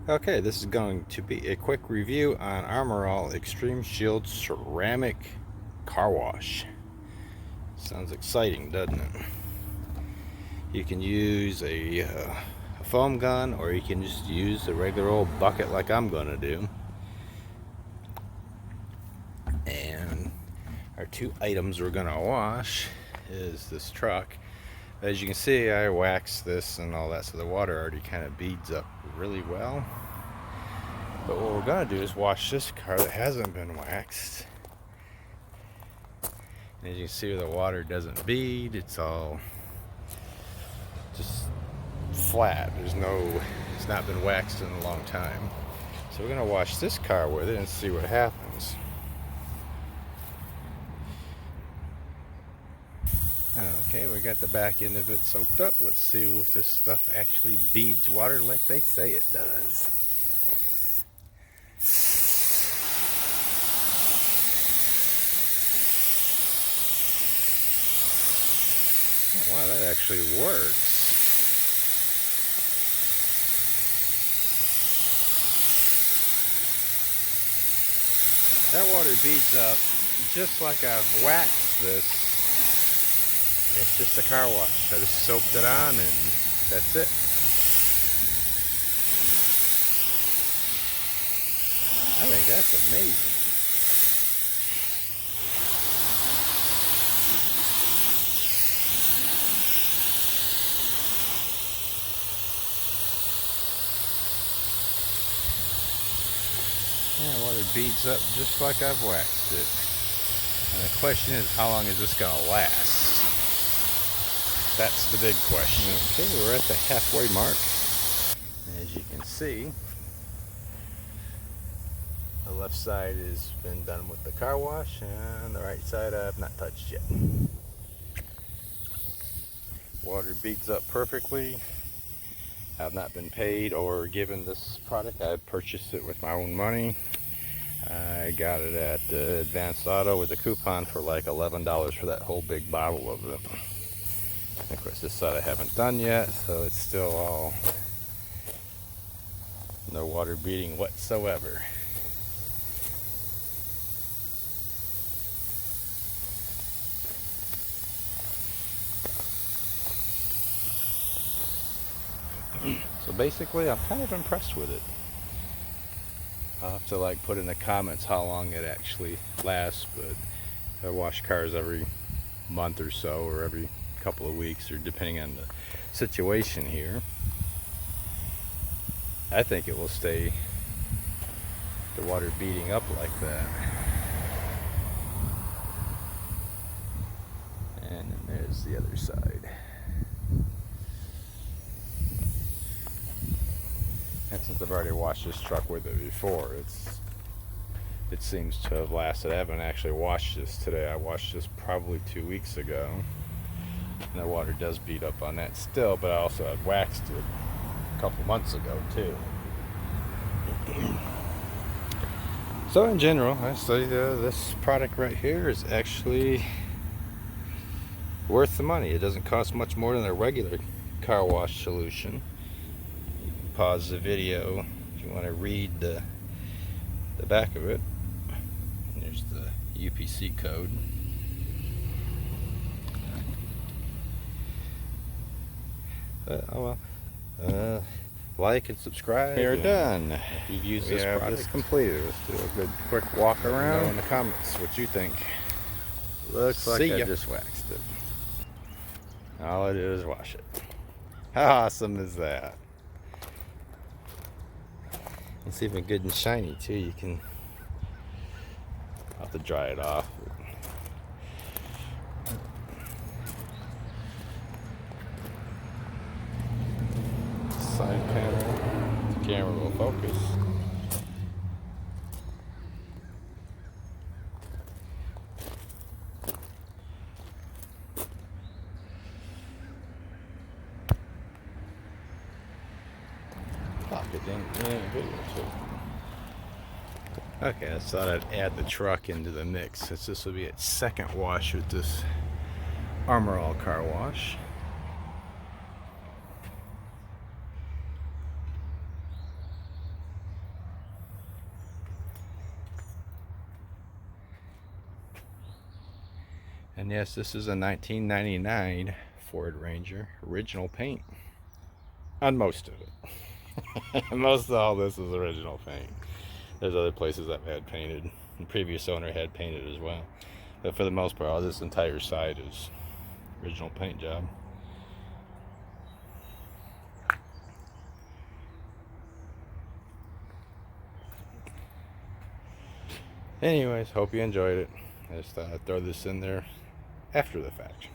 Okay, this is going to be a quick review on Armor All Extreme Shield Ceramic Car Wash. Sounds exciting, doesn't it? You can use a foam gun, or you can just use a regular old bucket like I'm going to do. And our two items we're going to wash is this truck. As you can see, I waxed this and all that, so the water already kind of beads up really well. But what we're going to do is wash this car that hasn't been waxed. And as you can see, the water doesn't bead. It's all just flat. It's not been waxed in a long time. So we're going to wash this car with it and see what happens. Okay, we got the back end of it soaked up. Let's see if this stuff actually beads water like they say it does. Oh, wow, that actually works. That water beads up just like I've waxed this. It's just a car wash. I just soaped it on and that's it. I think that's amazing. Yeah, water beads up just like I've waxed it. And the question is, how long is this going to last? That's the big question. Okay, we're at the halfway mark. As you can see, the left side has been done with the car wash, and the right side I've not touched yet. Water beads up perfectly. I've not been paid or given this product. I purchased it with my own money. I got it at Advanced Auto with a coupon for like $11 for that whole big bottle of it. Of course, this side I haven't done yet, so it's still all no water beading whatsoever. So basically, I'm kind of impressed with it. I'll have to put in the comments how long it actually lasts, but I wash cars every month or so, or every couple of weeks, or depending on the situation here. I think it will stay the water beading up like that. And then there's the other side. And since I've already washed this truck with it before, it seems to have lasted. I haven't actually washed this today. I washed this probably 2 weeks ago. And the water does bead up on that still, but I also had waxed it a couple months ago too. So in general, I say this product right here is actually worth the money. It doesn't cost much more than a regular car wash solution. You can pause the video if you want to read the back of it. And there's the UPC code. Like and subscribe. We're done. If you've used this product, this completed. Let's do a good quick walk around. Let me know in the comments what you think. Looks like I just waxed it. All I do is wash it. How awesome is that? It's even good and shiny too. You can have to dry it off. Side panel, the camera will focus. Pocket in video too. Okay, I thought I'd add the truck into the mix, since this will be its second wash with this Armor All car wash. And yes, this is a 1999 Ford Ranger, original paint on most of it. Most of all this is original paint. There's other places I've had painted, the previous owner had painted as well, but for the most part all this entire side is original paint job. Anyways, hope you enjoyed it. I just thought I'd throw this in there after the fact.